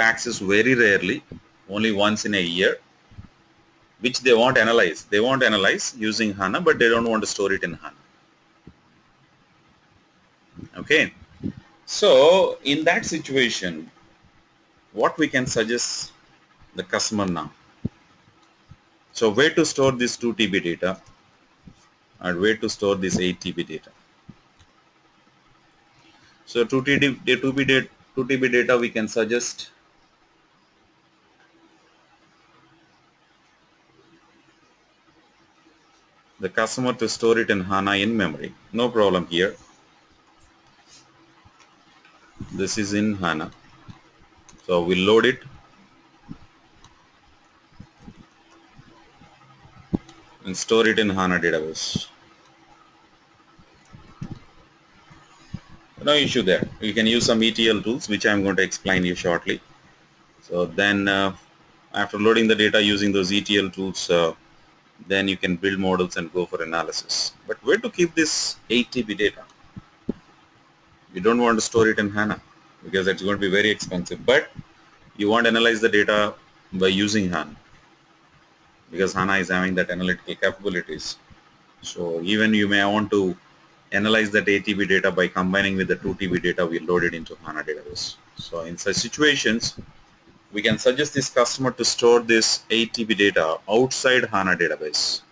access very rarely, only once in a year, which they won't analyze. They won't analyze using HANA, but they don't want to store it in HANA. Okay. So in that situation, what we can suggest the customer now? So where to store this 2 TB data and where to store this 8 TB data? So 2 TB data we can suggest the customer to store it in HANA in memory. No problem here. This is in HANA. So we'll load it and store it in HANA database. No issue there. You can use some ETL tools, which I'm going to explain you shortly. So then after loading the data using those ETL tools, then you can build models and go for analysis. But where to keep this 8 TB data? You don't want to store it in HANA because it's going to be very expensive. But you want to analyze the data by using HANA because HANA is having that analytical capabilities. So even you may want to analyze that 8 TB data by combining with the 2 TB data we loaded into HANA database. So in such situations, we can suggest this customer to store this 8 TB data outside HANA database.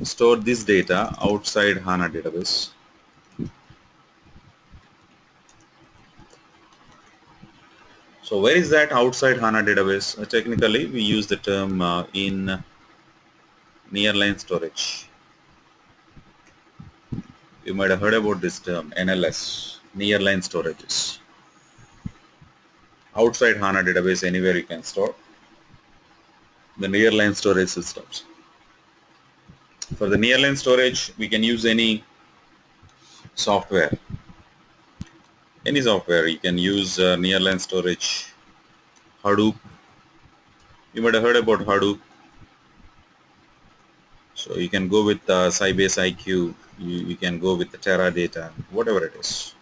Store this data outside HANA database. So where is that outside HANA database? Technically, we use the term in nearline storage. You might have heard about this term, NLS, nearline storages. Outside HANA database, anywhere you can store the nearline storage systems. For the nearline storage, we can use any software. Any software. You can use nearline storage, Hadoop. You might have heard about Hadoop. So you can go with Sybase IQ. You can go with the Teradata, whatever it is.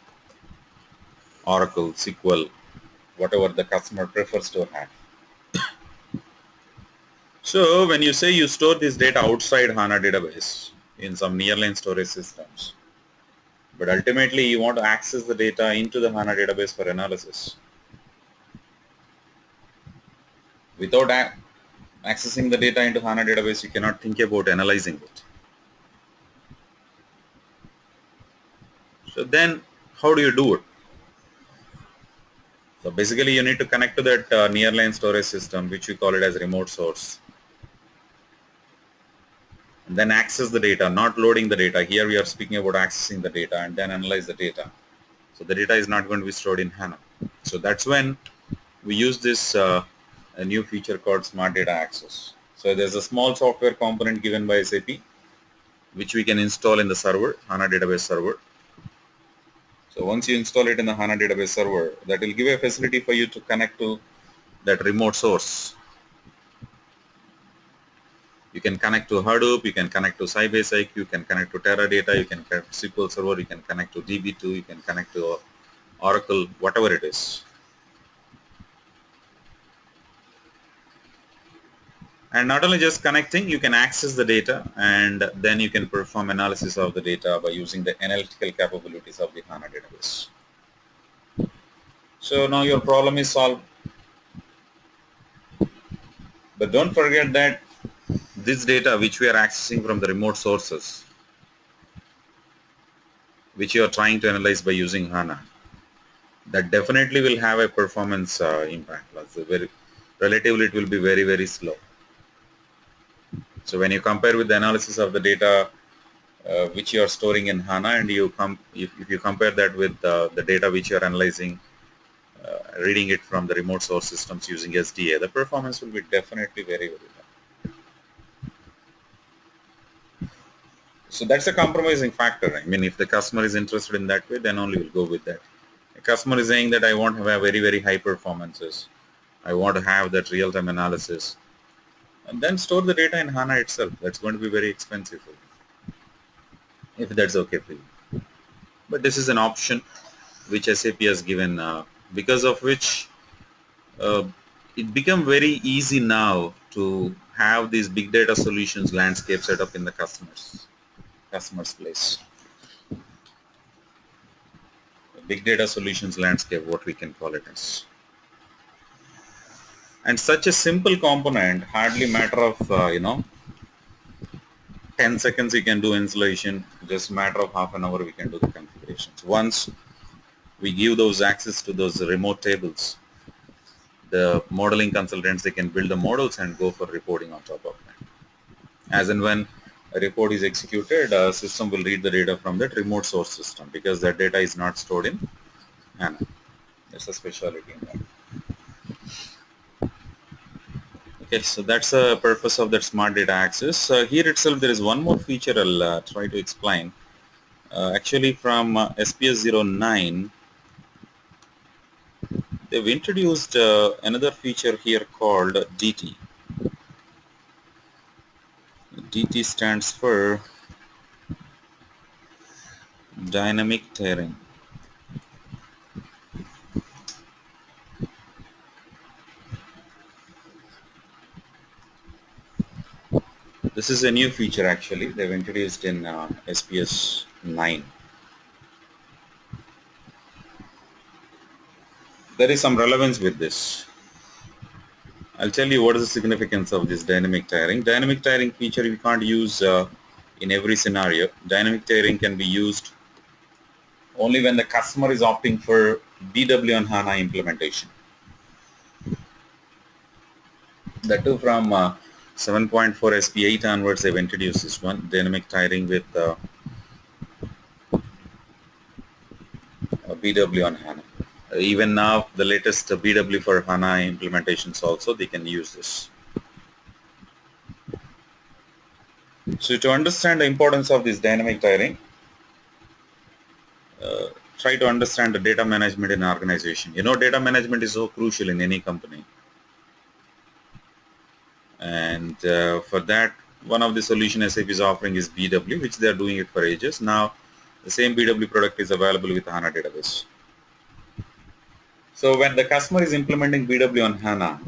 Oracle, SQL, whatever the customer prefers to have. So when you say you store this data outside HANA database in some nearline storage systems, but ultimately you want to access the data into the HANA database for analysis. Without accessing the data into HANA database, you cannot think about analyzing it. So then how do you do it? So basically you need to connect to that nearline storage system, which we call it as remote source. And then access the data, not loading the data. Here we are speaking about accessing the data and then analyze the data. So the data is not going to be stored in HANA. So that's when we use this a new feature called Smart Data Access. So there's a small software component given by SAP, which we can install in the server, HANA database server. So once you install it in the HANA database server, that will give a facility for you to connect to that remote source. You can connect to Hadoop, you can connect to Sybase IQ, you can connect to Teradata, you can connect to SQL Server, you can connect to DB2, you can connect to Oracle, whatever it is. And not only just connecting, you can access the data and then you can perform analysis of the data by using the analytical capabilities of the HANA database. So now your problem is solved. But don't forget that this data which we are accessing from the remote sources, which you are trying to analyze by using HANA, that definitely will have a performance impact. Relatively, it will be very, very slow. So when you compare with the analysis of the data which you are storing in HANA, and if you compare that with the data which you are analyzing, reading it from the remote source systems using SDA, the performance will be definitely very, very low. So that's a compromising factor. I mean, if the customer is interested in that way, then only we'll go with that. The customer is saying that I want to have very, very high performances. I want to have that real-time analysis. And then store the data in HANA itself. That's going to be very expensive for you, if that's okay for you. But this is an option which SAP has given because of which uh, it become very easy now to have these big data solutions landscape set up in the customers place. Big data solutions landscape, what we can call it as. And such a simple component, hardly matter of 10 seconds you can do installation, just matter of half an hour we can do the configurations. Once we give those access to those remote tables, the modeling consultants, they can build the models and go for reporting on top of that. As and when a report is executed, a system will read the data from that remote source system because that data is not stored in HANA. That's a specialty in that. Okay, so that's the purpose of that smart data access. Here itself, there is one more feature I'll try to explain. Actually, from SPS 09, they've introduced another feature here called DT. DT stands for dynamic tiering. This is a new feature actually they've introduced in SPS 9. There is some relevance with this. I'll tell you what is the significance of this dynamic tiering. Dynamic tiering feature we can't use in every scenario. Dynamic tiering can be used only when the customer is opting for BW on HANA implementation. That too from 7.4 SP8 onwards they've introduced this one, dynamic tiering with BW on HANA. Even now the latest BW for HANA implementations also they can use this. So to understand the importance of this dynamic tiering, try to understand the data management in an organization. You know, data management is so crucial in any company. And for that, one of the solution SAP is offering is BW, which they are doing it for ages. Now, the same BW product is available with HANA database. So when the customer is implementing BW on HANA,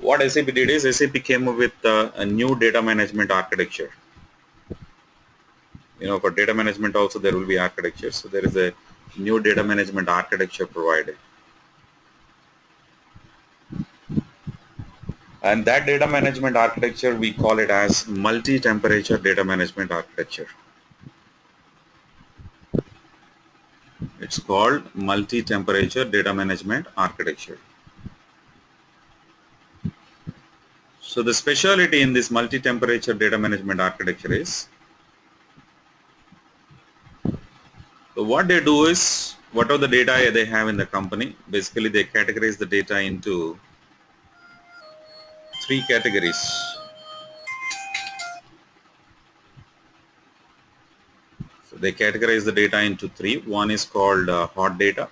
what SAP did is SAP came up with a new data management architecture. You know, for data management also there will be architecture. So there is a new data management architecture provided. And that data management architecture, we call it as multi-temperature data management architecture. It's called multi-temperature data management architecture. So the specialty in this multi-temperature data management architecture is, so what they do is, whatever the data they have in the company, basically they categorize the data into three categories. So they categorize the data into three. One is called hot data.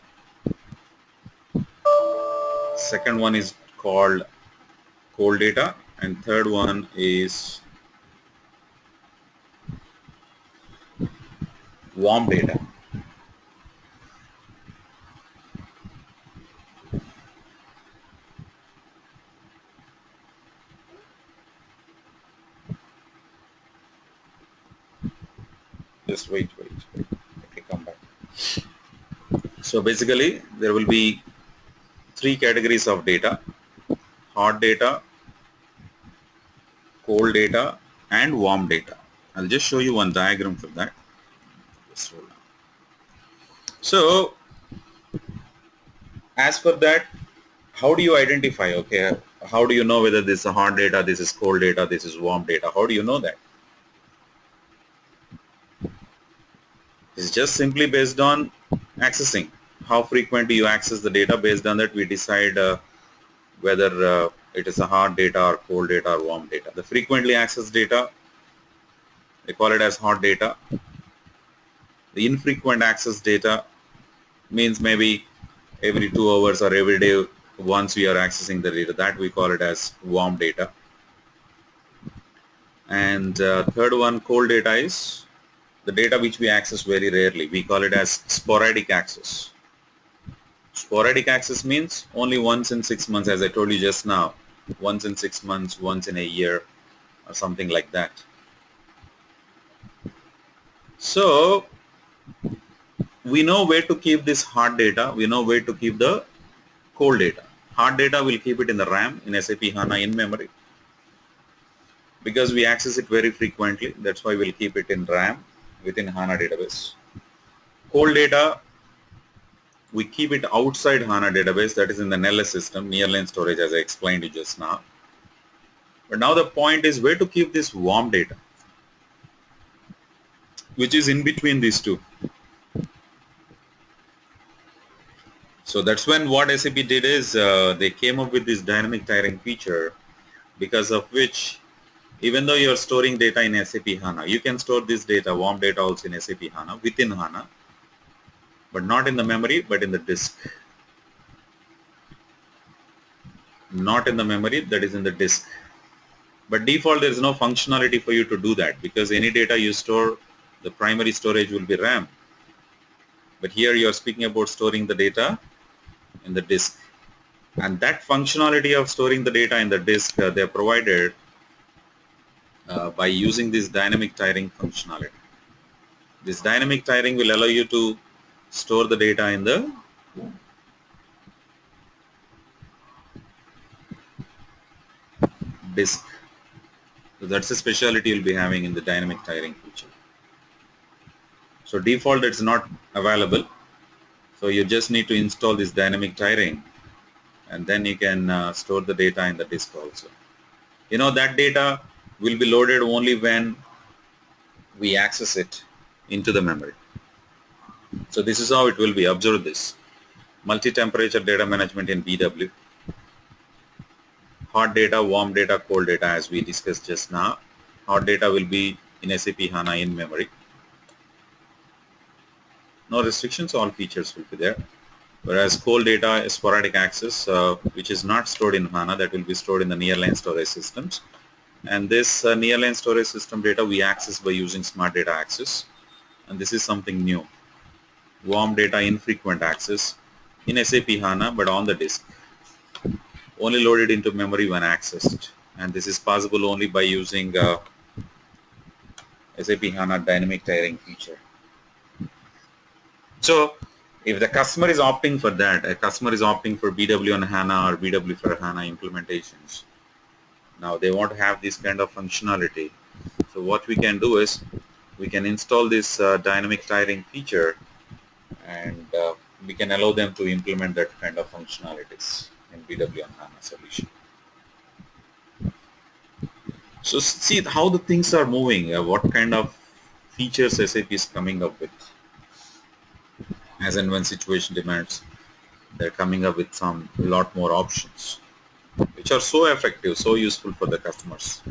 Second one is called cold data, and third one is warm data. Just wait. Okay, come back. So basically there will be three categories of data: hot data, cold data, and warm data. I'll just show you one diagram for that. Just hold on. So as for that, how do you identify? Okay, how do you know whether this is hot data, this is cold data, this is warm data? How do you know that? It's just simply based on accessing. How frequent do you access the data? Based on that, we decide whether it is a hot data or cold data or warm data. The frequently accessed data, they call it as hot data. The infrequent access data means maybe every 2 hours or every day once we are accessing the data, that we call it as warm data. And third one, cold data, is the data which we access very rarely. We call it as sporadic access. Sporadic access means only once in 6 months, as I told you just now, once in 6 months, once in a year, or something like that. So we know where to keep this hard data. We know where to keep the cold data. Hard data, we'll keep it in the RAM in SAP HANA in memory because we access it very frequently. That's why we'll keep it in RAM within HANA database. Cold data, we keep it outside HANA database, that is in the NLS system, nearline storage, as I explained to you just now. But now the point is where to keep this warm data, which is in between these two. So that's when what SAP did is they came up with this dynamic tiering feature, because of which even though you're storing data in SAP HANA, you can store this data, warm data, also in SAP HANA, within HANA, but not in the memory, but in the disk. Not in the memory, that is in the disk. But default, there is no functionality for you to do that, because any data you store, the primary storage will be RAM. But here you are speaking about storing the data in the disk. And that functionality of storing the data in the disk, they are provided by using this dynamic tiering functionality. This dynamic tiering will allow you to store the data in the disk. So that's a specialty you'll be having in the dynamic tiering feature. So default, it's not available. So you just need to install this dynamic tiering, and then you can store the data in the disk also. You know, that data will be loaded only when we access it into the memory. So this is how it will be. Observe this. Multi-temperature data management in BW. Hot data, warm data, cold data, as we discussed just now. Hot data will be in SAP HANA in memory. No restrictions, all features will be there. Whereas cold data is sporadic access, which is not stored in HANA, that will be stored in the nearline storage systems. And this nearline storage system data we access by using smart data access. And this is something new. Warm data infrequent access in SAP HANA, but on the disk. Only loaded into memory when accessed. And this is possible only by using SAP HANA dynamic tiering feature. So if the customer is opting for that, a customer is opting for BW on HANA or BW for HANA implementations. Now they want to have this kind of functionality. So what we can do is we can install this dynamic tiering feature, and we can allow them to implement that kind of functionalities in BW on HANA solution. So see how the things are moving, what kind of features SAP is coming up with. As and when situation demands, they're coming up with some lot more options, which are so effective, so useful for the customers.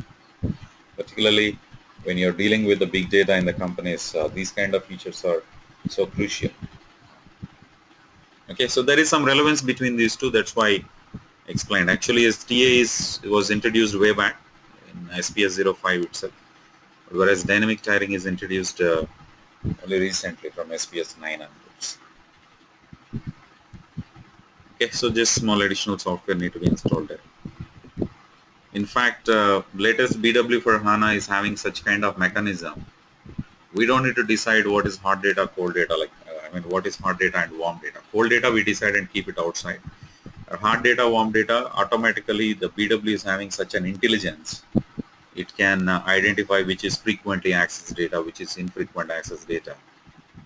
Particularly when you're dealing with the big data in the companies, these kind of features are so crucial. Okay, so there is some relevance between these two. That's why I explained. Actually, STA was introduced way back in SPS 05 itself, whereas dynamic tiering is introduced only recently from SPS 9 onwards. Okay, so just small additional software need to be installed there. In fact, latest BW for HANA is having such kind of mechanism. We don't need to decide what is hot data, cold data, what is hot data and warm data. Cold data we decide and keep it outside. Hot data, warm data, automatically the BW is having such an intelligence. It can identify which is frequently accessed data, which is infrequent access data,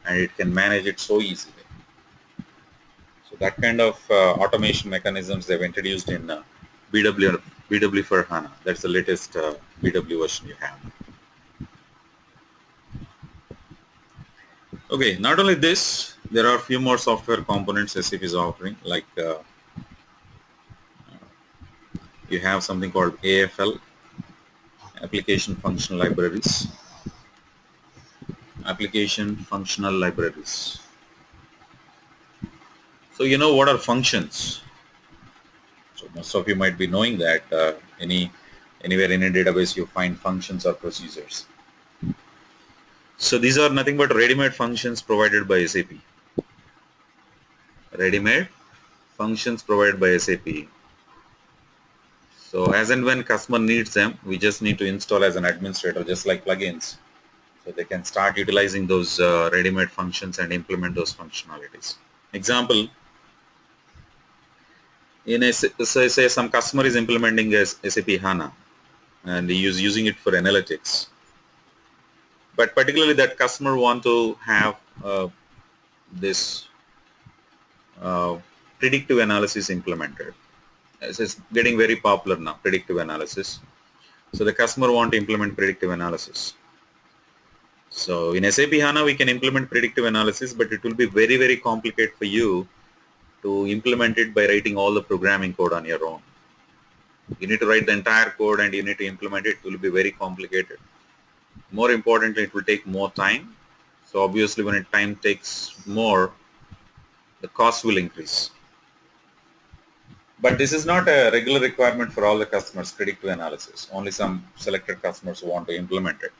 and it can manage it so easily. So that kind of automation mechanisms they've introduced in BW for HANA. That's the latest BW version you have. Okay, not only this, there are a few more software components SAP is offering, like you have something called AFL, Application Functional Libraries. Application Functional Libraries. So you know what are functions? So most of you might be knowing that anywhere in a database you find functions or procedures. So these are nothing but ready-made functions provided by SAP. Ready-made functions provided by SAP. So as and when customer needs them, we just need to install as an administrator, just like plugins. So they can start utilizing those ready-made functions and implement those functionalities. Example, in a, say some customer is implementing SAP Hana and he is using it for analytics. But particularly that customer want to have this predictive analysis implemented. It's getting very popular now, predictive analysis. So the customer want to implement predictive analysis. So in SAP HANA, we can implement predictive analysis, but it will be very, very complicated for you to implement it by writing all the programming code on your own. You need to write the entire code and you need to implement it. It will be very complicated. More importantly, it will take more time. So obviously when time takes more, the cost will increase. But this is not a regular requirement for all the customers, predictive analysis. Only some selected customers want to implement it.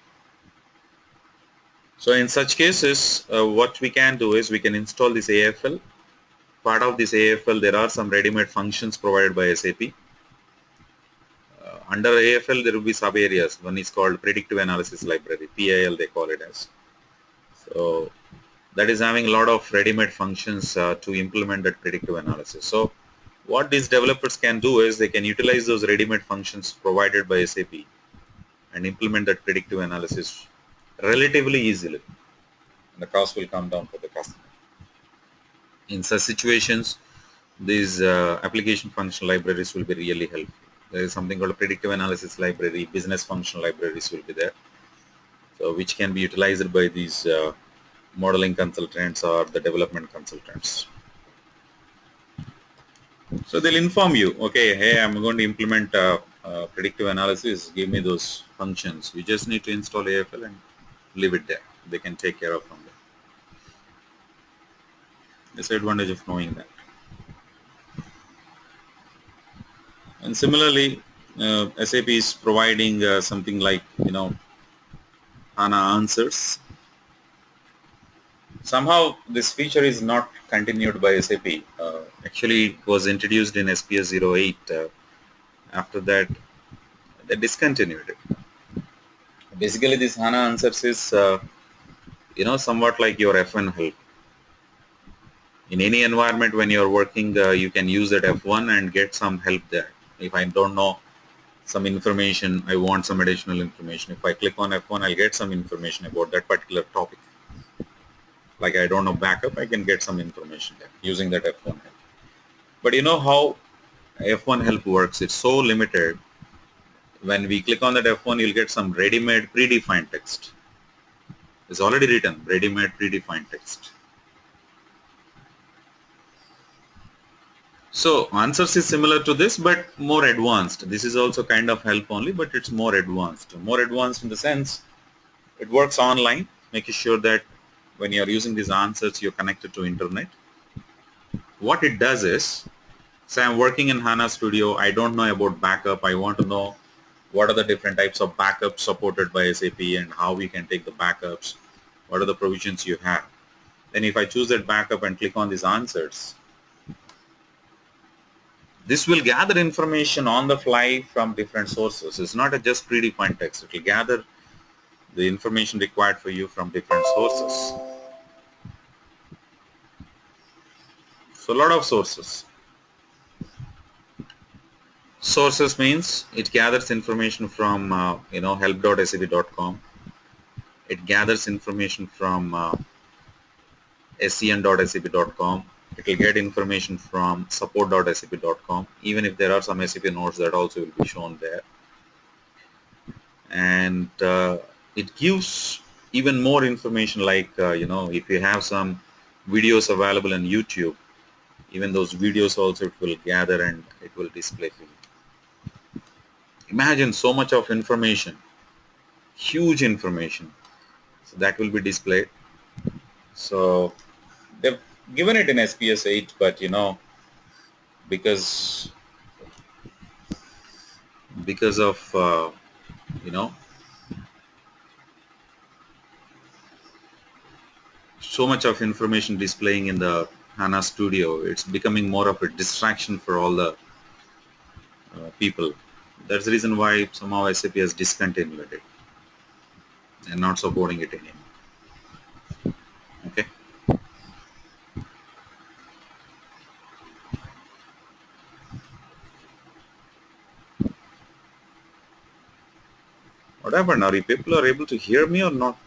So in such cases, what we can do is we can install this AFL. Part of this AFL, there are some ready-made functions provided by SAP. Under AFL, there will be sub areas. One is called Predictive Analysis Library, PIL they call it as. So that is having a lot of ready-made functions to implement that predictive analysis. So what these developers can do is they can utilize those ready-made functions provided by SAP and implement that predictive analysis relatively easily. And the cost will come down for the customer. In such situations, these application function libraries will be really helpful. There is something called a predictive analysis library, business function libraries will be there. So which can be utilized by these modeling consultants or the development consultants. So they'll inform you, okay, hey, I'm going to implement predictive analysis, give me those functions. You just need to install AFL and leave it there. They can take care of from there. That's the advantage of knowing that. And similarly, SAP is providing something like, HANA answers. Somehow this feature is not continued by SAP. Actually, it was introduced in SPS 08. After that, they discontinued it. Basically, this HANA answers is, somewhat like your F1 help. In any environment, when you're working, you can use that F1 and get some help there. If I don't know some information, I want some additional information. If I click on F1, I'll get some information about that particular topic. Like I don't know backup, I can get some information there using that F1 help. But you know how F1 help works? It's so limited. When we click on that F1, you'll get some ready-made predefined text. It's already written, ready-made predefined text. So answers is similar to this, but more advanced. This is also kind of help only, but it's more advanced. More advanced in the sense it works online, making sure that when you're using these answers, you're connected to internet. What it does is, say I'm working in HANA Studio, I don't know about backup, I want to know what are the different types of backups supported by SAP and how we can take the backups, what are the provisions you have. Then if I choose that backup and click on these answers, this will gather information on the fly from different sources. It's not a just predefined text. It will gather the information required for you from different sources. So a lot of sources. Sources means it gathers information from help.sap.com. It gathers information from scn.sap.com. It will get information from support.sap.com. Even if there are some SAP nodes, that also will be shown there. And it gives even more information, like if you have some videos available on YouTube, even those videos also it will gather and it will display for you. Imagine so much of information, huge information, so that will be displayed. So they've given it in SPS 8, but because of so much of information displaying in the HANA Studio, it's becoming more of a distraction for all the people. That's the reason why somehow SAP has discontinued it and not supporting it anymore. Okay. What happened? Are you people are able to hear me or not?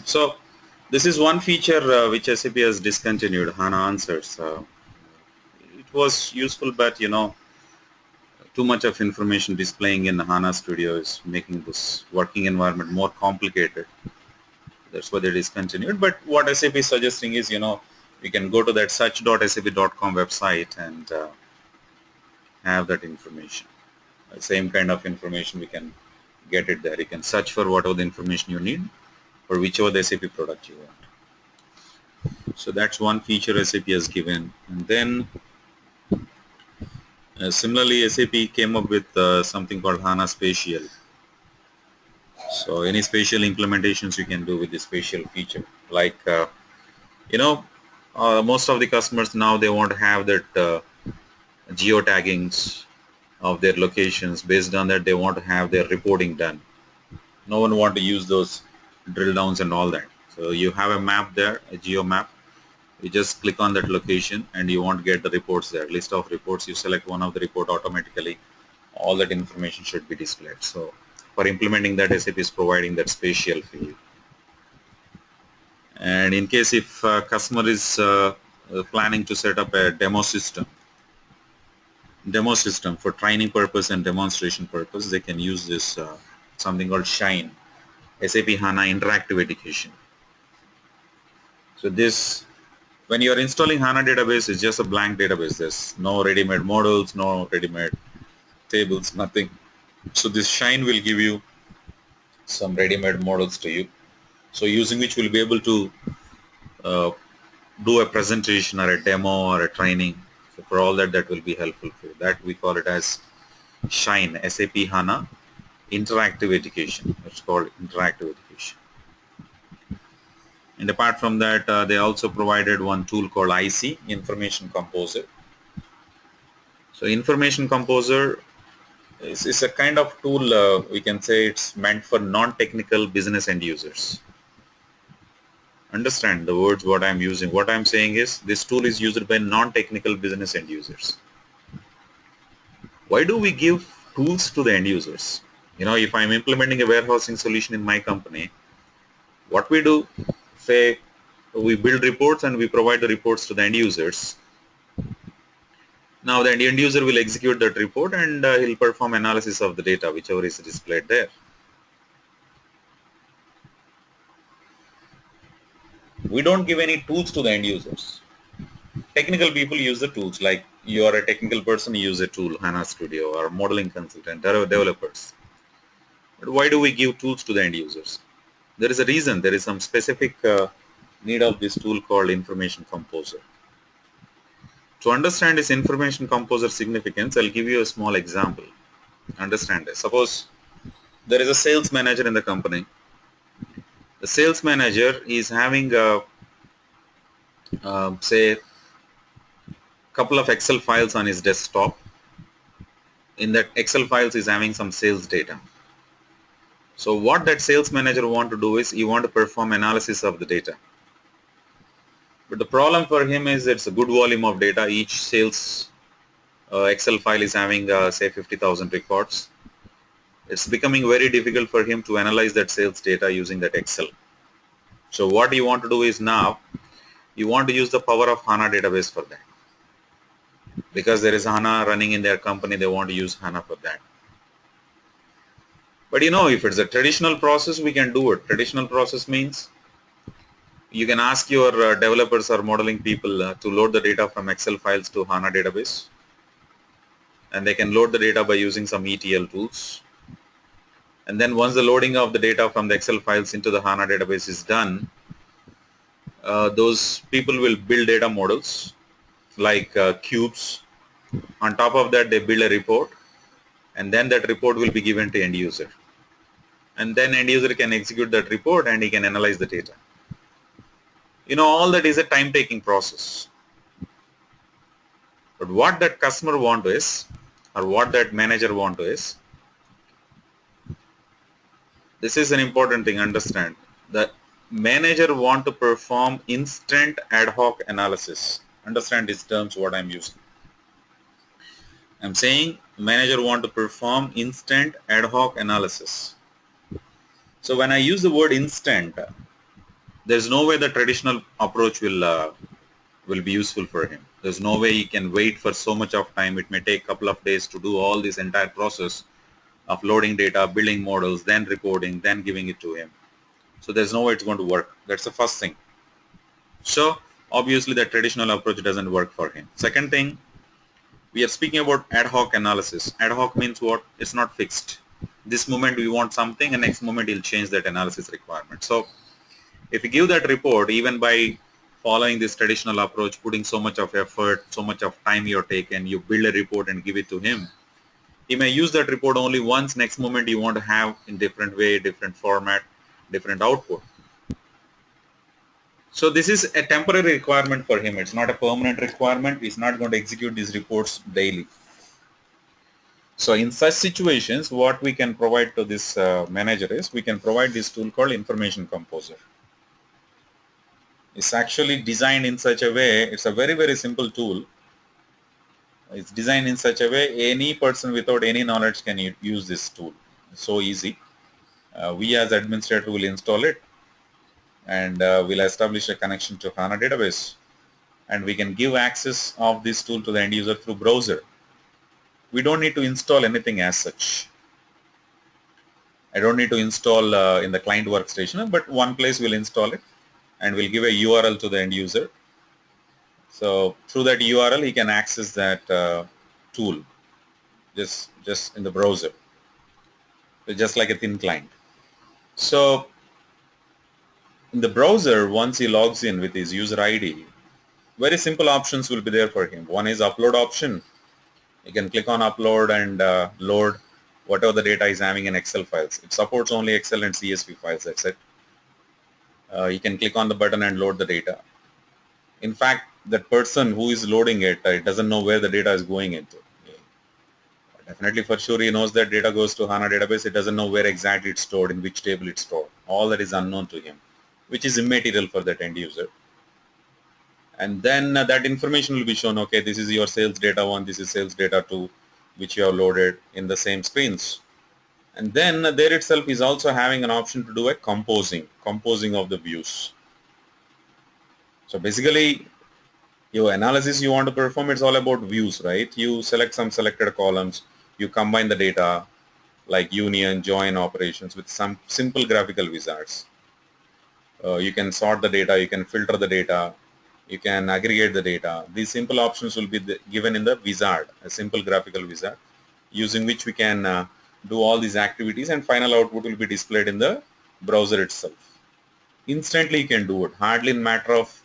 So this is one feature which SAP has discontinued, HANA Answers. It was useful, but too much of information displaying in HANA Studio is making this working environment more complicated. That's why they discontinued. But what SAP is suggesting is, we can go to that search.sap.com website and have that information. The same kind of information we can get it there. You can search for whatever the information you need for whichever the SAP product you want. So that's one feature SAP has given. And then similarly, SAP came up with something called HANA Spatial. So any spatial implementations you can do with the spatial feature, like most of the customers now they want to have that geotaggings of their locations. Based on that, they want to have their reporting done. No one want to use those drill downs and all that. So you have a map there, a geo map. You just click on that location and you want to get the reports there. List of reports. You select one of the report automatically. All that information should be displayed. So for implementing that, SAP is providing that spatial field. And in case if customer is planning to set up a demo system for training purpose and demonstration purpose, they can use this something called Shine, SAP HANA Interactive Education. So this, when you are installing HANA database, it's just a blank database. There's no ready-made models, no ready-made tables, nothing. So this Shine will give you some ready-made models to you. So using which we'll be able to do a presentation or a demo or a training. So for all that, that will be helpful for you. That we call it as Shine, SAP HANA Interactive Education. It's called Interactive Education. And apart from that, they also provided one tool called IC, Information Composer. So Information Composer is a kind of tool, we can say it's meant for non-technical business end users. Understand the words what I'm using. What I'm saying is this tool is used by non-technical business end users. Why do we give tools to the end users? If I'm implementing a warehousing solution in my company, what we do, say we build reports and we provide the reports to the end users. Now the end user will execute that report and he'll perform analysis of the data, whichever is displayed there. We don't give any tools to the end users. Technical people use the tools, like you are a technical person, you use a tool, HANA Studio, or modeling consultant, or developers. But why do we give tools to the end users? There is a reason. There is some specific need of this tool called Information Composer. To understand this Information Composer significance, I'll give you a small example. Understand this. Suppose there is a sales manager in the company. The sales manager is having say couple of Excel files on his desktop. In that Excel files is having some sales data. So what that sales manager want to do is he want to perform analysis of the data. But the problem for him is it's a good volume of data. Each sales Excel file is having say 50,000 records. It's becoming very difficult for him to analyze that sales data using that Excel. So what you want to do is now you want to use the power of HANA database for that. Because there is HANA running in their company, they want to use HANA for that. But if it's a traditional process, we can do it. Traditional process means you can ask your developers or modeling people to load the data from Excel files to HANA database. And they can load the data by using some ETL tools. And then once the loading of the data from the Excel files into the HANA database is done, those people will build data models like cubes On top of that, they build a report, and then that report will be given to end user. And then end user can execute that report and he can analyze the data. All that is a time taking process. But what that customer want is, or what that manager want is, this is an important thing, understand. The manager want to perform instant ad hoc analysis. Understand these terms what I'm using. I'm saying manager want to perform instant ad hoc analysis. So when I use the word instant, there's no way the traditional approach will be useful for him. There's no way he can wait for so much of time. It may take a couple of days to do all this entire process of loading data, building models, then reporting, then giving it to him. So there's no way it's going to work. That's the first thing. So obviously the traditional approach doesn't work for him. Second thing, we are speaking about ad hoc analysis. Ad hoc means what? It's not fixed. This moment we want something and next moment he'll change that analysis requirement. So if you give that report, even by following this traditional approach, putting so much of effort, so much of time you're taken, you build a report and give it to him, he may use that report only once. Next moment you want to have in different way, different format, different output. So this is a temporary requirement for him. It's not a permanent requirement. He's not going to execute these reports daily. So in such situations, what we can provide to this manager is, we can provide this tool called Information Composer. It's actually designed in such a way, it's a very, very simple tool. It's designed in such a way, any person without any knowledge can use this tool. It's so easy. We as administrator will install it, and we'll establish a connection to HANA database, and we can give access of this tool to the end user through browser. We don't need to install anything as such. I don't need to install in the client workstation, but one place we'll install it, and we'll give a URL to the end user. So through that URL, he can access that tool just in the browser. So just like a thin client. So in the browser, once he logs in with his user ID, very simple options will be there for him. One is upload option. You can click on upload and load whatever the data is having in Excel files. It supports only Excel and CSV files, that's it. You can click on the button and load the data. In fact, that person who is loading it, it doesn't know where the data is going into. Definitely for sure he knows that data goes to HANA database. It doesn't know where exactly it's stored, in which table it's stored. All that is unknown to him, which is immaterial for that end user. And then that information will be shown, okay, this is your sales data 1, this is sales data 2, which you have loaded in the same screens. And then there itself is also having an option to do a composing of the views. So basically, your analysis you want to perform, it's all about views, right? You select some selected columns, you combine the data like union, join operations with some simple graphical wizards. You can sort the data, you can filter the data, you can aggregate the data. These simple options will be given in the wizard, a simple graphical wizard, using which we can do all these activities, and final output will be displayed in the browser itself. Instantly you can do it, hardly in matter of,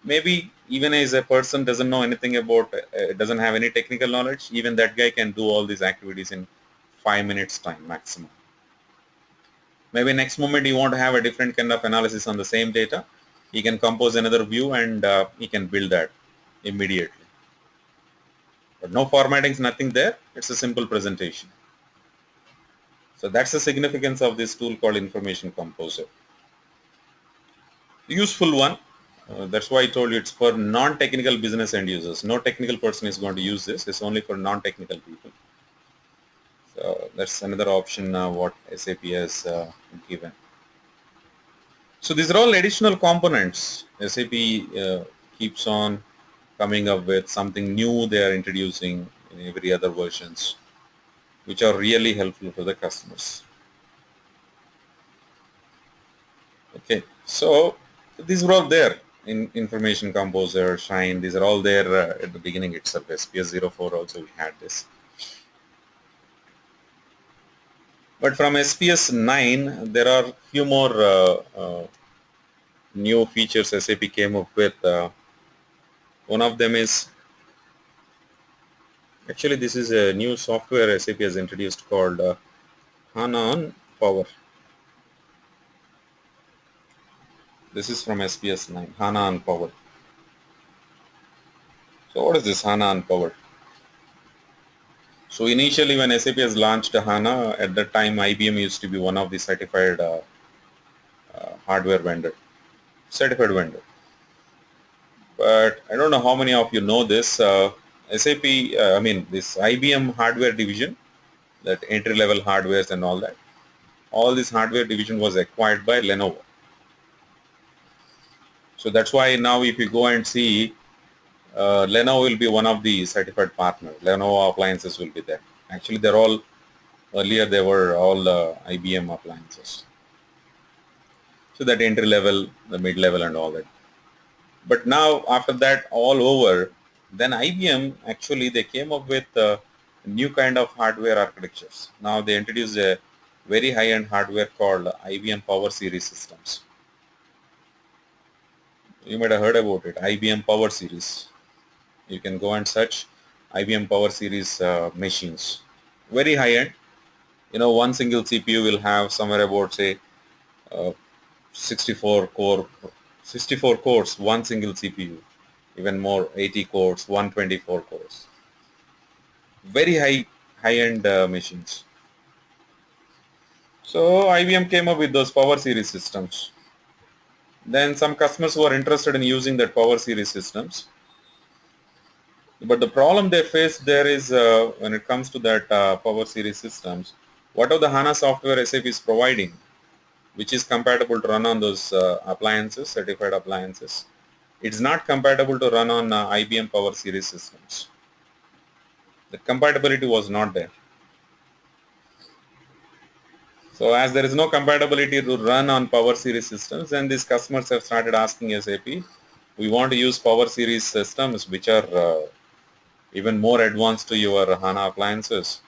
maybe even as a person doesn't know anything about, doesn't have any technical knowledge, even that guy can do all these activities in 5 minutes time maximum. Maybe next moment you want to have a different kind of analysis on the same data, he can compose another view and he can build that immediately. But no formatting, nothing there, it's a simple presentation. So that's the significance of this tool called Information Composer. Useful one. That's why I told you it's for non-technical business end users. No technical person is going to use this. It's only for non-technical people. So that's another option what SAP has given. So these are all additional components. SAP keeps on coming up with something new they are introducing in every other versions, which are really helpful for the customers. Okay, so these were all there in Information Composer, Shine. These are all there at the beginning itself. SPS 04 also we had this. But from SPS 9, there are few more new features SAP came up with. One of them is Actually, this is a new software SAP has introduced called Hana on Power. This is from SPS 9, Hana on Power. So what is this Hana on Power? So initially when SAP has launched HANA, at that time IBM used to be one of the certified hardware vendor, certified vendor. But I don't know how many of you know this. SAP, this IBM hardware division, that entry level hardwares and all this hardware division was acquired by Lenovo. So that's why now if you go and see, Lenovo will be one of the certified partners. Lenovo appliances will be there. Actually, they're all, earlier they were all IBM appliances. So that entry level, the mid level and all that. But now after that all over, then IBM actually they came up with new kind of hardware architectures. Now they introduced a very high-end hardware called IBM Power Series systems. You might have heard about it, IBM Power Series. You can go and search IBM Power Series machines. Very high-end. You know, one single CPU will have somewhere about say uh, 64 core, 64 cores, one single CPU, even more 80 cores, 124 cores. Very high-end machines. So IBM came up with those power series systems. Then some customers were interested in using that power series systems. But the problem they face there is when it comes to that power series systems, whatever the HANA software SAP is providing, which is compatible to run on those appliances, certified appliances, it's not compatible to run on IBM Power Series systems. The compatibility was not there. So as there is no compatibility to run on Power Series systems, then these customers have started asking SAP, we want to use Power Series systems which are even more advanced to your HANA appliances.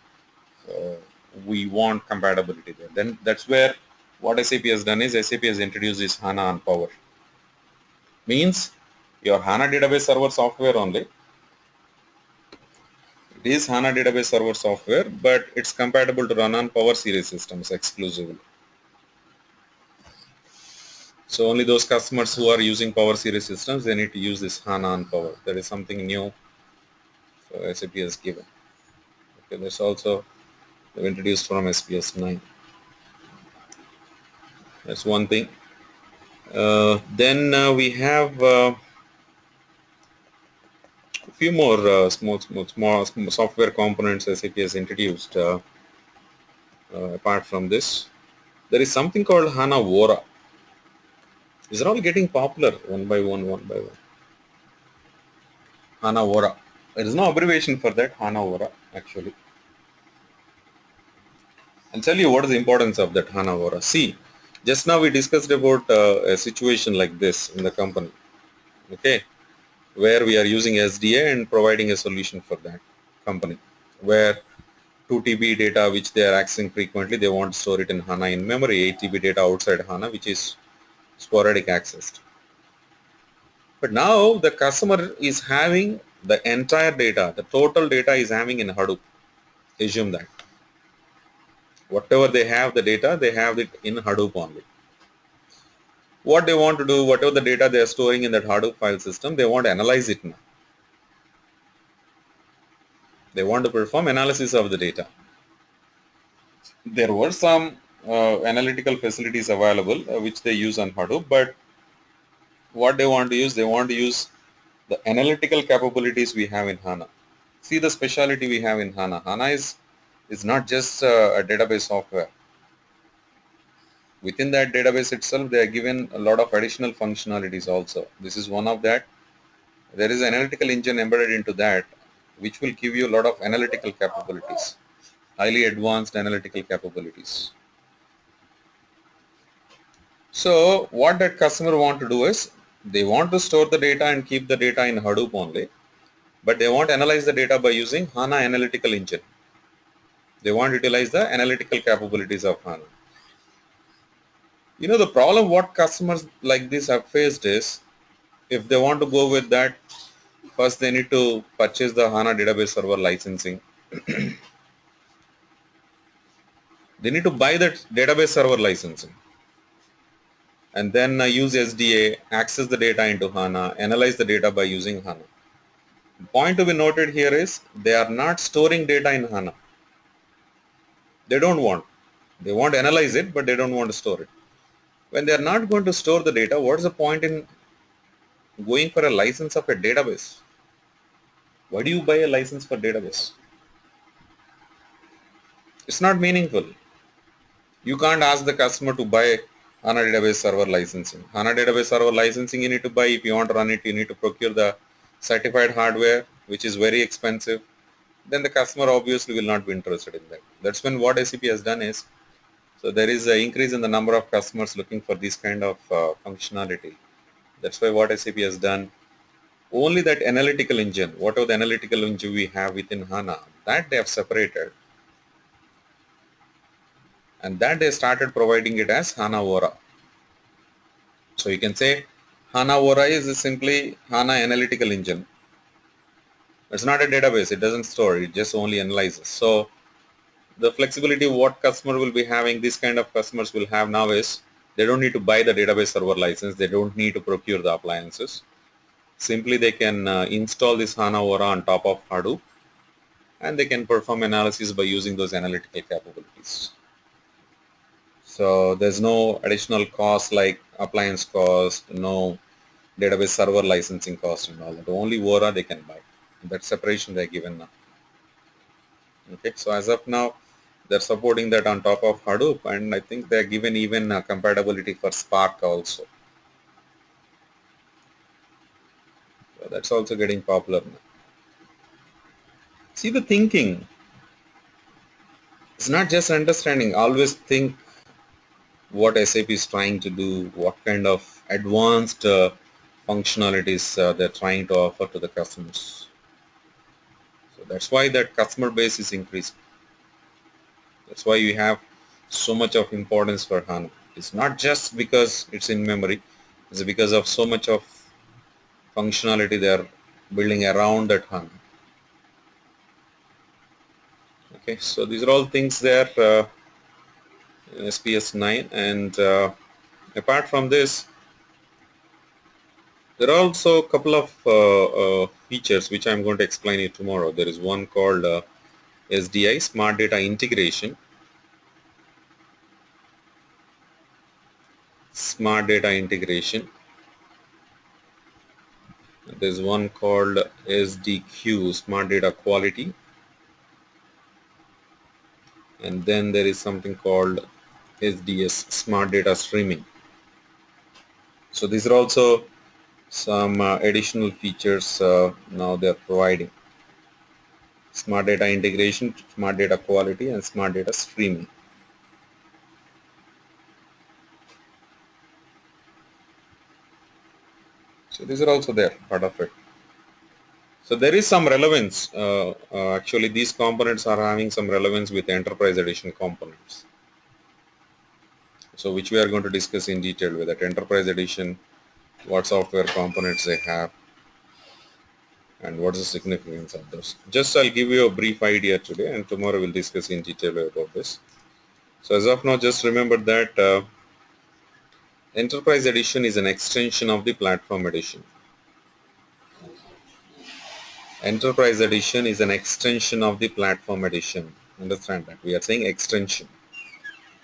We want compatibility there. Then that's where what SAP has done is SAP has introduced this HANA on Power. Means your HANA database server software only. It is HANA database server software, but it's compatible to run on Power Series systems exclusively. So only those customers who are using Power Series systems, they need to use this HANA on Power. That is something new SAP has given. Okay, that's also introduced from SPS 9. That's one thing. Then we have a few more small software components SAP has introduced. Apart from this, there is something called HANA Vora. These are all getting popular one by one, one by one. HANA Vora. There is no abbreviation for that, HANA Vora actually. I'll tell you what is the importance of that HANA Vora. See, just now we discussed about a situation like this in the company, okay, where we are using SDA and providing a solution for that company, where 2 TB data which they are accessing frequently, they want to store it in HANA in memory, 8 TB data outside HANA which is sporadic accessed. But now the customer is having the entire data, the total data is having in Hadoop. Assume that. Whatever they have the data, they have it in Hadoop only. What they want to do, whatever the data they are storing in that Hadoop file system, they want to analyze it now. They want to perform analysis of the data. There were some analytical facilities available which they use on Hadoop, but what they want to use the analytical capabilities we have in HANA. See the speciality we have in HANA. HANA is not just a database software. Within that database itself, they are given a lot of additional functionalities also. This is one of that. There is an analytical engine embedded into that, which will give you a lot of analytical capabilities, highly advanced analytical capabilities. So what that customer want to do is, they want to store the data and keep the data in Hadoop only, but they want to analyze the data by using HANA analytical engine. They want to utilize the analytical capabilities of HANA. You know, the problem what customers like this have faced is, if they want to go with that, First, they need to purchase the HANA database server licensing. They need to buy that database server licensing and then use SDA, access the data into HANA, analyze the data by using HANA. The point to be noted here is they are not storing data in HANA. They don't want. They want to analyze it, but they don't want to store it. When they are not going to store the data, what is the point in going for a license of a database? Why do you buy a license for database? It's not meaningful. You can't ask the customer to buy HANA database server licensing. HANA database server licensing you need to buy. If you want to run it, you need to procure the certified hardware, which is very expensive. Then the customer obviously will not be interested in that. That's when what SAP has done is, so there is an increase in the number of customers looking for this kind of functionality. That's why what SAP has done, only that analytical engine, whatever the analytical engine we have within HANA, that they have separated, and that they started providing it as HANA Ora. So you can say HANA Ora is simply HANA analytical engine. It's not a database. It doesn't store. It just only analyzes. So the flexibility what customer will be having, this kind of customers will have now is they don't need to buy the database server license. They don't need to procure the appliances. Simply they can install this HANA Ora on top of Hadoop, and they can perform analysis by using those analytical capabilities. So there's no additional cost like appliance cost, no database server licensing cost and all that. Only Ora they can buy. That separation they're given now. Okay, so as of now, they're supporting that on top of Hadoop, and I think they're given even compatibility for Spark also. So that's also getting popular now. See the thinking. It's not just understanding. Always think what SAP is trying to do, what kind of advanced functionalities they're trying to offer to the customers. So that's why that customer base is increasing. That's why you have so much of importance for HANA. It's not just because it's in memory, it's because of so much of functionality they are building around that HANA. Okay, so these are all things there in SPS 9, and apart from this, there are also a couple of features which I'm going to explain you tomorrow. There is one called SDI, Smart Data Integration. Smart Data Integration. There's one called SDQ, Smart Data Quality. And then there is something called SDS, Smart Data Streaming. So these are also some additional features now they're providing. Smart Data Integration, Smart Data Quality, and Smart Data Streaming. So these are also there, part of it. So there is some relevance. Actually, these components are having some relevance with Enterprise Edition components. So which we are going to discuss in detail with that Enterprise Edition, what software components they have, and what is the significance of those. Just I'll give you a brief idea today, and tomorrow we'll discuss in detail about this. So as of now, just remember that Enterprise Edition is an extension of the Platform Edition. Enterprise Edition is an extension of the Platform Edition. Understand that. We are saying extension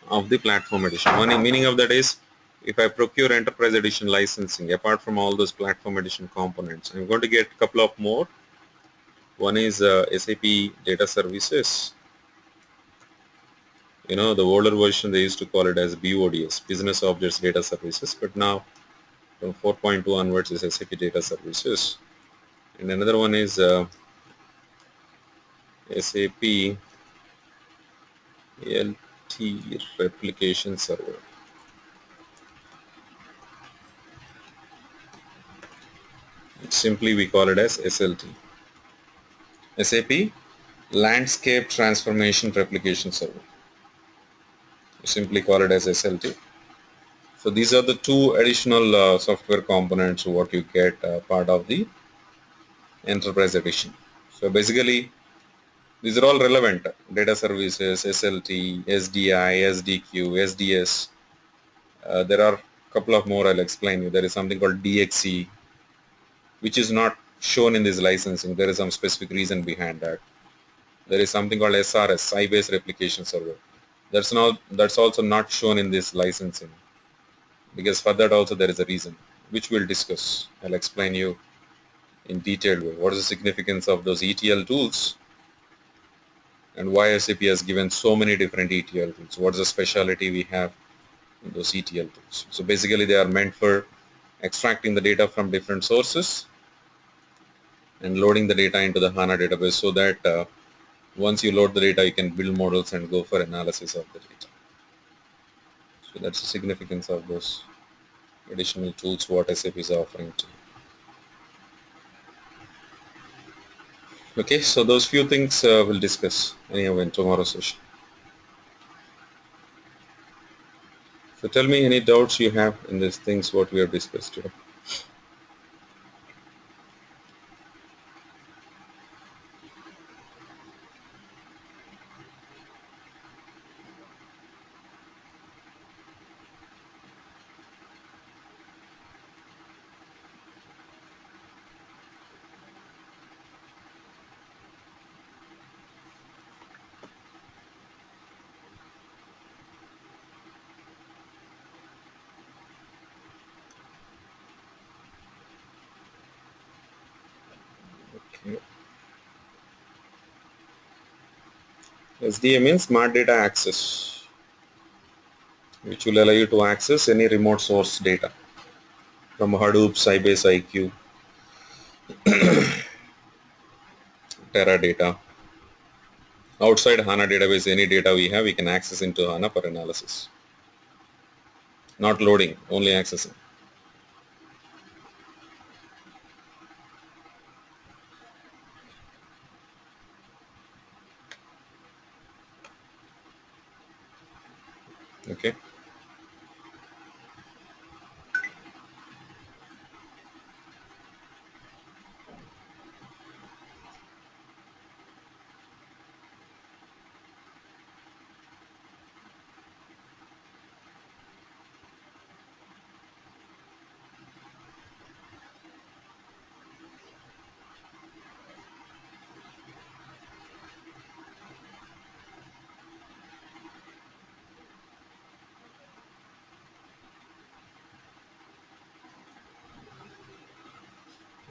of the Platform Edition. One meaning of that is, if I procure Enterprise Edition licensing, apart from all those Platform Edition components, I'm going to get a couple of more. One is SAP Data Services. You know, the older version they used to call it as BODS, Business Objects Data Services, but now from 4.2 onwards is SAP Data Services. And another one is SAP LT Replication Server. Simply we call it as SLT. SAP Landscape Transformation Replication Server. We simply call it as SLT. So these are the two additional software components what you get part of the Enterprise Edition. So basically, these are all relevant. Data services, SLT, SDI, SDQ, SDS. There are a couple of more I'll explain you. There is something called DXE, which is not shown in this licensing. There is some specific reason behind that. There is something called SRS, Sybase Replication Server. That's also not shown in this licensing, because for that also there is a reason, which we'll discuss. I'll explain you in detail what is the significance of those ETL tools and why SAP has given so many different ETL tools. What is the specialty we have in those ETL tools? So basically they are meant for extracting the data from different sources and loading the data into the HANA database, so that once you load the data, you can build models and go for analysis of the data. So that's the significance of those additional tools what SAP is offering to you. Okay, so those few things we'll discuss anyhow in tomorrow's session. So tell me any doubts you have in these things what we have discussed today. Okay. SDA means Smart Data Access, which will allow you to access any remote source data from Hadoop, Sybase IQ, Teradata. Outside HANA database, any data we have, we can access into HANA for analysis. Not loading, only accessing. Okay.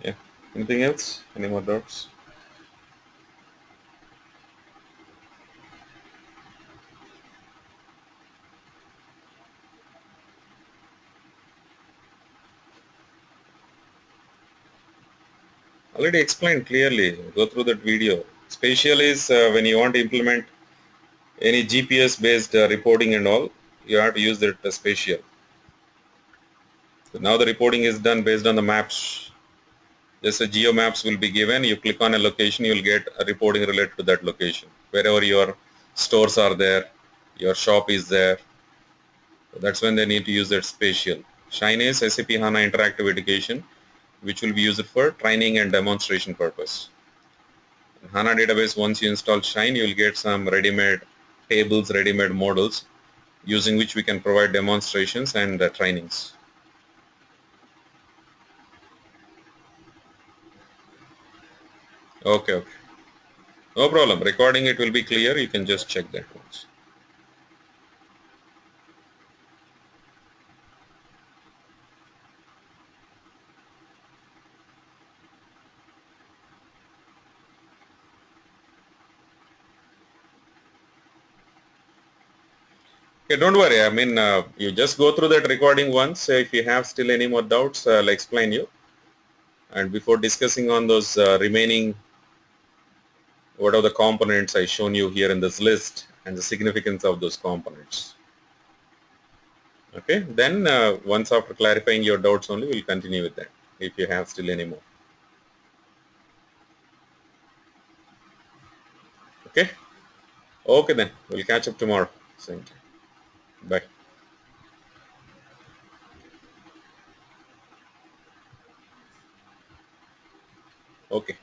Yeah. Anything else? Any more doubts? Already explained clearly. Go through that video. Spatial is when you want to implement any GPS based reporting and all, you have to use that spatial. So now the reporting is done based on the maps. Just a geo maps will be given. You click on a location, you will get a reporting related to that location. Wherever your stores are there, your shop is there. So that's when they need to use that spatial. Shine is SAP HANA Interactive Education, which will be used for training and demonstration purpose. In HANA database, once you install Shine, you will get some ready-made tables, ready-made models, using which we can provide demonstrations and trainings. Okay, okay. No problem. Recording it will be clear. You can just check that once. Okay, don't worry. I mean, you just go through that recording once. If you have still any more doubts, I'll explain you. And before discussing on those remaining, what are the components I shown you here in this list and the significance of those components. Okay, then once after clarifying your doubts only, we'll continue with that if you have still any more. Okay, okay then, we'll catch up tomorrow. Same time. Bye. Okay.